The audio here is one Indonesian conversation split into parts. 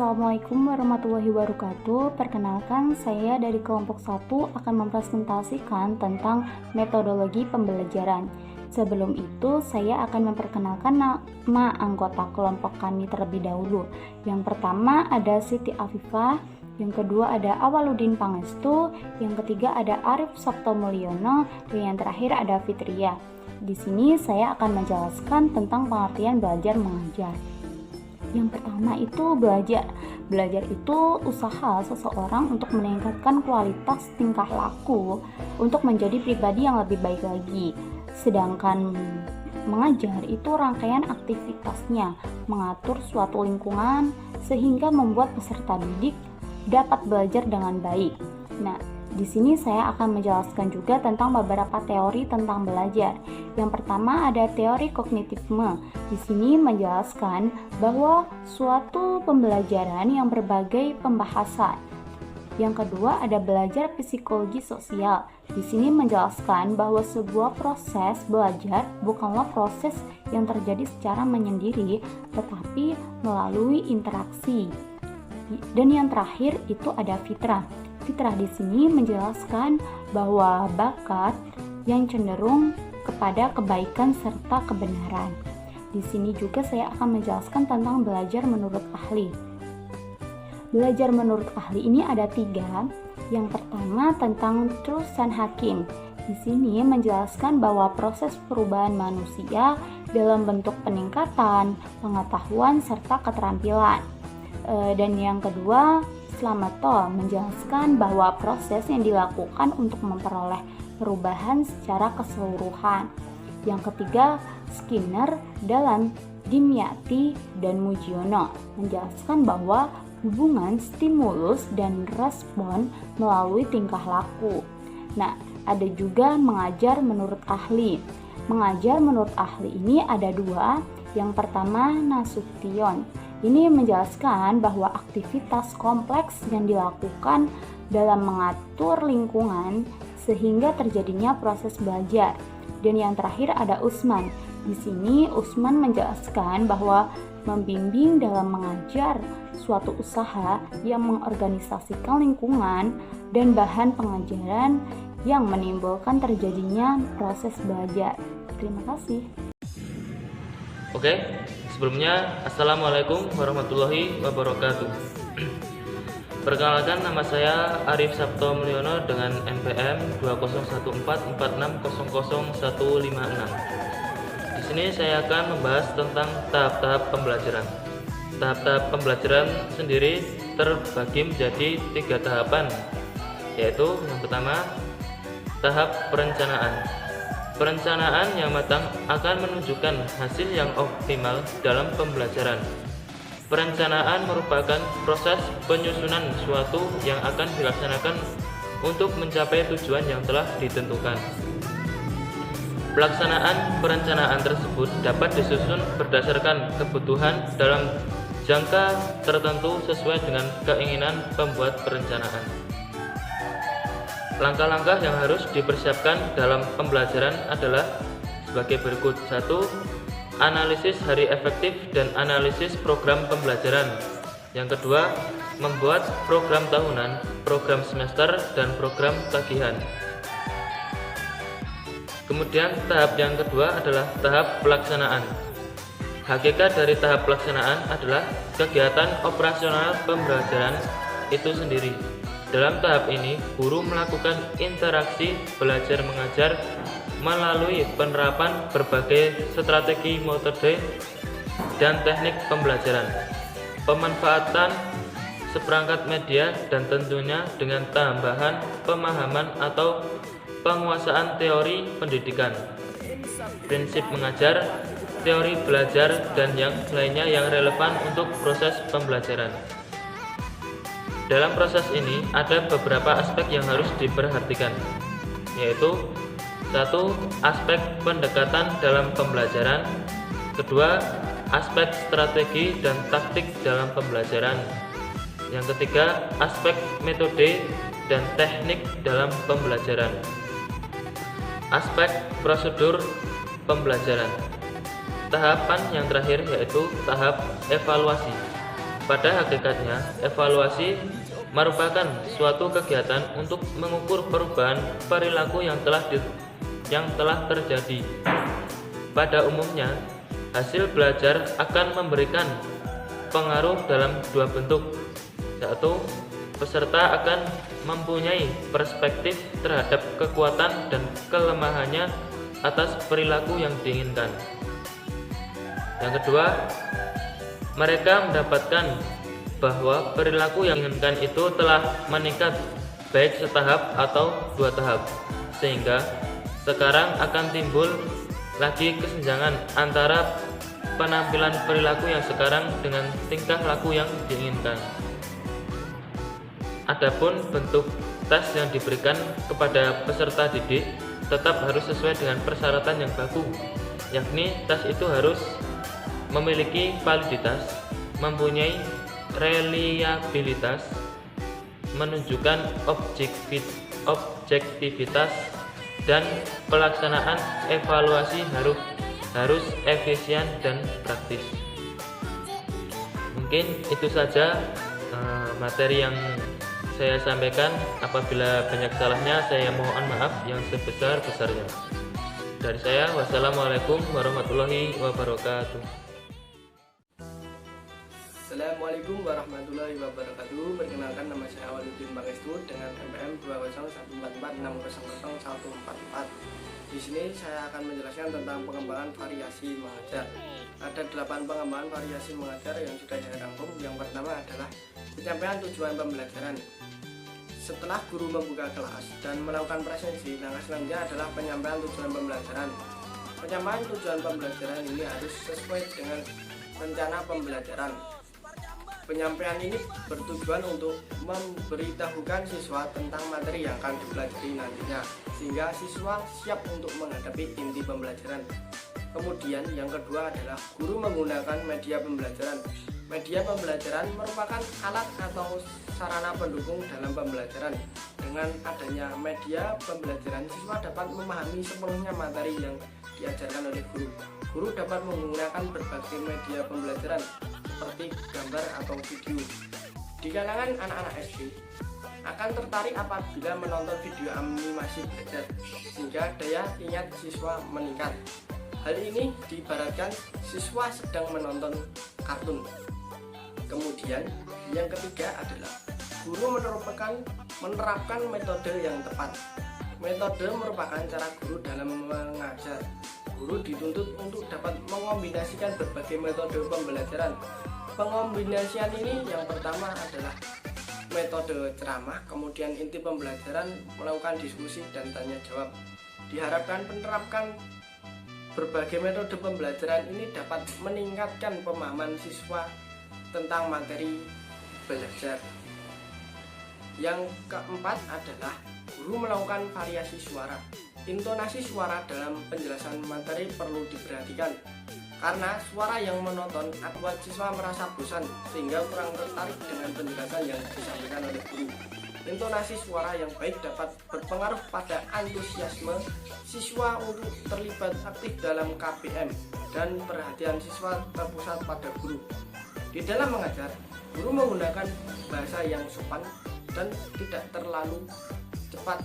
Assalamualaikum warahmatullahi wabarakatuh. Perkenalkan, saya dari kelompok 1 akan mempresentasikan tentang metodologi pembelajaran. Sebelum itu, saya akan memperkenalkan nama anggota kelompok kami terlebih dahulu. Yang pertama ada Siti Afifah, yang kedua ada Awaludin Pangestu, yang ketiga ada Arif Sabto Mulyono, dan yang terakhir ada Fitria. Di sini saya akan menjelaskan tentang pengertian belajar mengajar. Yang pertama itu belajar. Belajar itu usaha seseorang untuk meningkatkan kualitas tingkah laku untuk menjadi pribadi yang lebih baik lagi. Sedangkan mengajar itu rangkaian aktivitasnya mengatur suatu lingkungan sehingga membuat peserta didik dapat belajar dengan baik. Nah, di sini saya akan menjelaskan juga tentang beberapa teori tentang belajar. Yang pertama ada teori kognitifme. Di sini menjelaskan bahwa suatu pembelajaran yang berbagai pembahasan. Yang kedua ada belajar psikologi sosial. Di sini menjelaskan bahwa sebuah proses belajar bukanlah proses yang terjadi secara menyendiri, tetapi melalui interaksi. Dan yang terakhir itu ada fitrah. Fitrah di sini menjelaskan bahwa bakat yang cenderung kepada kebaikan serta kebenaran. Di sini juga saya akan menjelaskan tentang belajar menurut ahli. Belajar menurut ahli ini ada 3. Yang pertama tentang Trusan Hakim. Di sini menjelaskan bahwa proses perubahan manusia dalam bentuk peningkatan, pengetahuan serta keterampilan. Dan yang kedua Slameto menjelaskan bahwa proses yang dilakukan untuk memperoleh perubahan secara keseluruhan. Yang ketiga, Skinner dalam Dimyati dan Mujiono menjelaskan bahwa hubungan stimulus dan respon melalui tingkah laku. Nah, ada juga mengajar menurut ahli. Mengajar menurut ahli ini ada 2. Yang pertama, Nasution. Ini menjelaskan bahwa aktivitas kompleks yang dilakukan dalam mengatur lingkungan sehingga terjadinya proses belajar. Dan yang terakhir ada Usman. Di sini Usman menjelaskan bahwa membimbing dalam mengajar suatu usaha yang mengorganisasikan lingkungan dan bahan pengajaran yang menimbulkan terjadinya proses belajar. Terima kasih. Oke, sebelumnya Assalamualaikum warahmatullahi wabarakatuh. Perkenalkan, nama saya Arif Sabto Mulyono dengan NPM 201446000156. Di sini saya akan membahas tentang tahap-tahap pembelajaran. Tahap-tahap pembelajaran sendiri terbagi menjadi 3 tahapan, yaitu yang pertama tahap perencanaan. Perencanaan yang matang akan menunjukkan hasil yang optimal dalam pembelajaran. Perencanaan merupakan proses penyusunan suatu yang akan dilaksanakan untuk mencapai tujuan yang telah ditentukan. Pelaksanaan perencanaan tersebut dapat disusun berdasarkan kebutuhan dalam jangka tertentu sesuai dengan keinginan pembuat perencanaan. Langkah-langkah yang harus dipersiapkan dalam pembelajaran adalah sebagai berikut. 1. Analisis hari efektif dan analisis program pembelajaran. Yang kedua, membuat program tahunan, program semester, dan program tagihan. Kemudian tahap yang kedua adalah tahap pelaksanaan. Hakikat dari tahap pelaksanaan adalah kegiatan operasional pembelajaran itu sendiri. Dalam tahap ini, guru melakukan interaksi belajar mengajar melalui penerapan berbagai strategi metode dan teknik pembelajaran, pemanfaatan seperangkat media, dan tentunya dengan tambahan pemahaman atau penguasaan teori pendidikan, prinsip mengajar, teori belajar, dan yang lainnya yang relevan untuk proses pembelajaran. Dalam proses ini ada beberapa aspek yang harus diperhatikan, yaitu 1. Aspek pendekatan dalam pembelajaran. 2. Aspek strategi dan taktik dalam pembelajaran. Yang ketiga, aspek metode dan teknik dalam pembelajaran. Aspek prosedur pembelajaran. Tahapan yang terakhir yaitu tahap evaluasi. Pada hakikatnya, evaluasi merupakan suatu kegiatan untuk mengukur perubahan perilaku yang telah terjadi. Pada umumnya, hasil belajar akan memberikan pengaruh dalam dua bentuk. Satu, peserta akan mempunyai perspektif terhadap kekuatan dan kelemahannya atas perilaku yang diinginkan. Yang kedua, mereka mendapatkan bahwa perilaku yang diinginkan itu telah meningkat baik setahap atau dua tahap, sehingga sekarang akan timbul lagi kesenjangan antara penampilan perilaku yang sekarang dengan tingkah laku yang diinginkan. Adapun bentuk tes yang diberikan kepada peserta didik tetap harus sesuai dengan persyaratan yang baku, yakni tes itu harus memiliki validitas, mempunyai reliabilitas, menunjukkan objektivitas, dan pelaksanaan evaluasi harus efisien dan praktis. Mungkin itu saja materi yang saya sampaikan. Apabila banyak salahnya, saya mohon maaf yang sebesar-besarnya. Dari saya, wassalamualaikum warahmatullahi wabarakatuh. Assalamualaikum warahmatullahi wabarakatuh. Perkenalkan, nama saya Waluddin Pangestu dengan NPM 20144600014. Di sini saya akan menjelaskan tentang pengembangan variasi mengajar. Ada 8 pengembangan variasi mengajar yang sudah saya rangkum. Yang pertama adalah penyampaian tujuan pembelajaran. Setelah guru membuka kelas dan melakukan presensi, langkah selanjutnya adalah penyampaian tujuan pembelajaran. Penyampaian tujuan pembelajaran ini harus sesuai dengan rencana pembelajaran. Penyampaian ini bertujuan untuk memberitahukan siswa tentang materi yang akan dipelajari nantinya, sehingga siswa siap untuk menghadapi inti pembelajaran. Kemudian yang kedua adalah guru menggunakan media pembelajaran. Media pembelajaran merupakan alat atau sarana pendukung dalam pembelajaran. Dengan adanya media pembelajaran, siswa dapat memahami sepenuhnya materi yang diajarkan oleh guru. Guru dapat menggunakan berbagai media pembelajaran seperti gambar atau video. Di kalangan anak-anak SD akan tertarik apabila menonton video animasi belajar, sehingga daya ingat siswa meningkat. Hal ini diibaratkan siswa sedang menonton kartun. Kemudian yang ketiga adalah guru menerapkan metode yang tepat. Metode merupakan cara guru dalam mengajar. Guru dituntut untuk dapat mengombinasikan berbagai metode pembelajaran. Pengombinasian ini yang pertama adalah metode ceramah, kemudian inti pembelajaran, melakukan diskusi dan tanya jawab. Diharapkan menerapkan berbagai metode pembelajaran ini dapat meningkatkan pemahaman siswa tentang materi belajar. Yang keempat adalah guru melakukan variasi suara. Intonasi suara dalam penjelasan materi perlu diperhatikan, karena suara yang monoton akan membuat siswa merasa bosan sehingga kurang tertarik dengan penjelasan yang disampaikan oleh guru. Intonasi suara yang baik dapat berpengaruh pada antusiasme siswa untuk terlibat aktif dalam KBM dan perhatian siswa terpusat pada guru. Di dalam mengajar, guru menggunakan bahasa yang sopan dan tidak terlalu cepat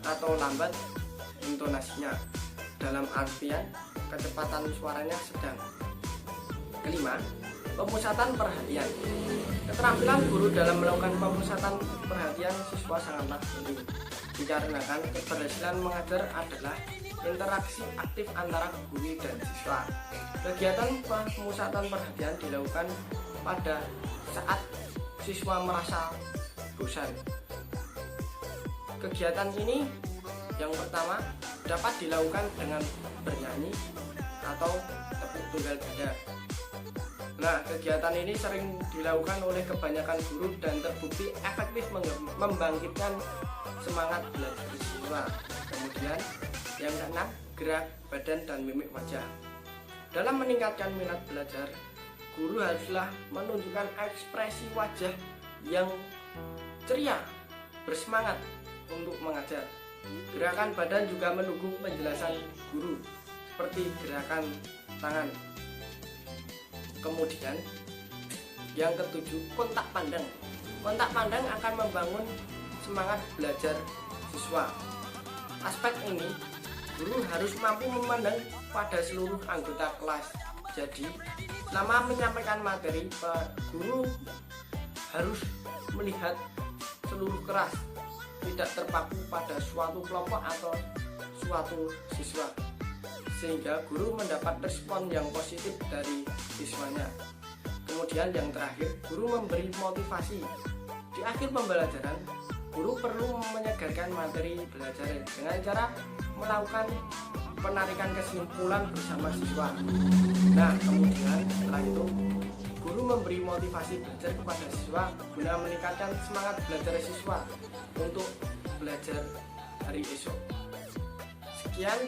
atau lambat intonasinya, dalam artian kecepatan suaranya sedang. Kelima, pemusatan perhatian. Keterampilan guru dalam melakukan pemusatan perhatian siswa sangatlah penting, dikarenakan keberhasilan mengajar adalah interaksi aktif antara guru dan siswa. Kegiatan pemusatan perhatian dilakukan pada saat siswa merasa bosan. Kegiatan ini yang pertama dapat dilakukan dengan bernyanyi atau tepuk tunggal dada. Nah, kegiatan ini sering dilakukan oleh kebanyakan guru dan terbukti efektif membangkitkan semangat belajar siswa. Kemudian yang keenam, gerak badan dan mimik wajah. Dalam meningkatkan minat belajar, guru haruslah menunjukkan ekspresi wajah yang ceria, bersemangat untuk mengajar. Gerakan badan juga mendukung penjelasan guru, seperti gerakan tangan. Kemudian Yang ketujuh, kontak pandang. Kontak pandang akan membangun semangat belajar siswa. Aspek ini, guru harus mampu memandang pada seluruh anggota kelas. Jadi, selama menyampaikan materi, guru harus melihat seluruh kelas, tidak terpaku pada suatu kelompok atau suatu siswa, sehingga guru mendapat respon yang positif dari siswanya. Kemudian yang terakhir, guru memberi motivasi. Di akhir pembelajaran, guru perlu menyegarkan materi belajar dengan cara melakukan penarikan kesimpulan bersama siswa. Nah, kemudian setelah itu, guru memberi motivasi belajar kepada siswa guna meningkatkan semangat belajar siswa untuk belajar hari esok. Sekian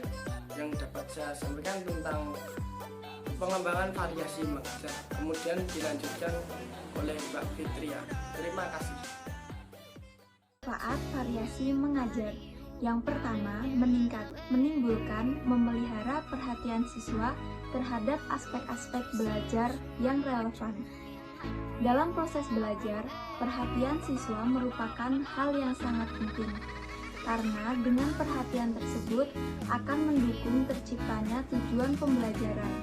yang dapat saya sampaikan tentang pengembangan variasi mengajar. Kemudian dilanjutkan oleh Mbak Fitria. Terima kasih. Manfaat variasi mengajar. Yang pertama, menimbulkan memelihara perhatian siswa terhadap aspek-aspek belajar yang relevan. Dalam proses belajar, perhatian siswa merupakan hal yang sangat penting, karena dengan perhatian tersebut akan mendukung terciptanya tujuan pembelajaran.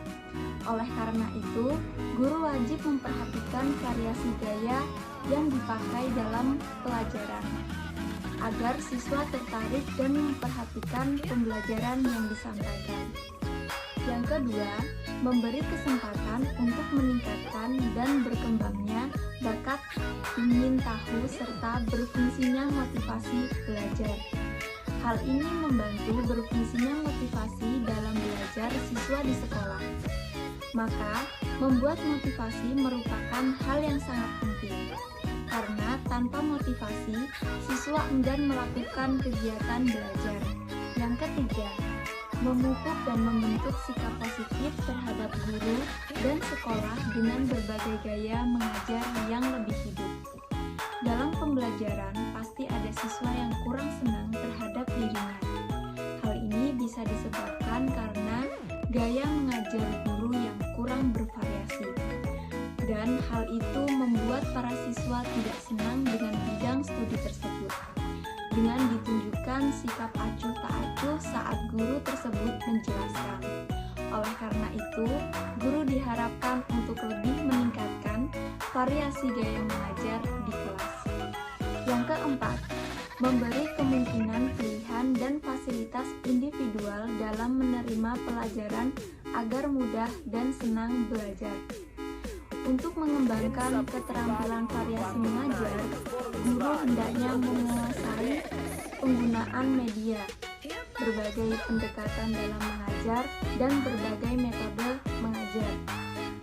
Oleh karena itu, guru wajib memperhatikan variasi gaya yang dipakai dalam pelajaran, agar siswa tertarik dan memperhatikan pembelajaran yang disampaikan. Yang kedua, memberi kesempatan untuk meningkatkan dan berkembangnya bakat ingin tahu serta berfungsinya motivasi belajar. Hal ini membantu berfungsinya motivasi dalam belajar siswa di sekolah. Maka, membuat motivasi merupakan hal yang sangat penting. Karena tanpa motivasi, siswa enggan melakukan kegiatan belajar. Yang ketiga, memupuk dan membentuk sikap positif terhadap guru dan sekolah dengan berbagai gaya mengajar yang lebih hidup. Dalam pembelajaran, pasti ada siswa yang kurang senang terhadap dirinya. Hal ini bisa disebabkan karena gaya mengajar guru yang kurang bervariasi. Dan hal itu membuat para siswa tidak senang dengan bidang studi tersebut. Dengan ditunjukkan sikap acuh tak acuh saat guru tersebut menjelaskan. Oleh karena itu, guru diharapkan untuk lebih meningkatkan variasi gaya mengajar di kelas. Yang keempat, memberi kemungkinan pilihan dan fasilitas individual dalam menerima pelajaran agar mudah dan senang belajar. Untuk mengembangkan keterampilan variasi mengajar, guru hendaknya menguasai penggunaan media, berbagai pendekatan dalam mengajar, dan berbagai metode mengajar.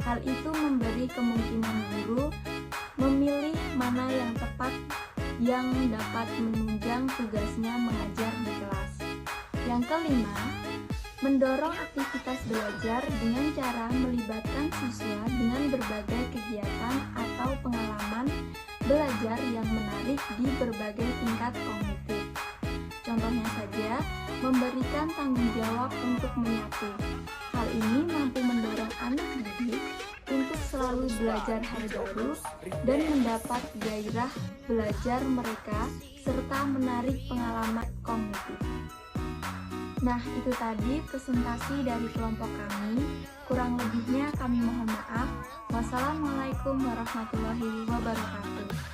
Hal itu memberi kemungkinan guru memilih mana yang tepat yang dapat menunjang tugasnya mengajar di kelas. Yang kelima, mendorong aktivitas belajar dengan cara melibatkan siswa dengan berbagai kegiatan atau pengalaman belajar yang menarik di berbagai tingkat kognitif. Contohnya saja, memberikan tanggung jawab untuk menyatu. Hal ini mampu mendorong anak didik untuk selalu belajar hal baru dan mendapat gairah belajar mereka serta menarik pengalaman kognitif. Nah, itu tadi presentasi dari kelompok kami. Kurang lebihnya kami mohon maaf. Wassalamualaikum warahmatullahi wabarakatuh.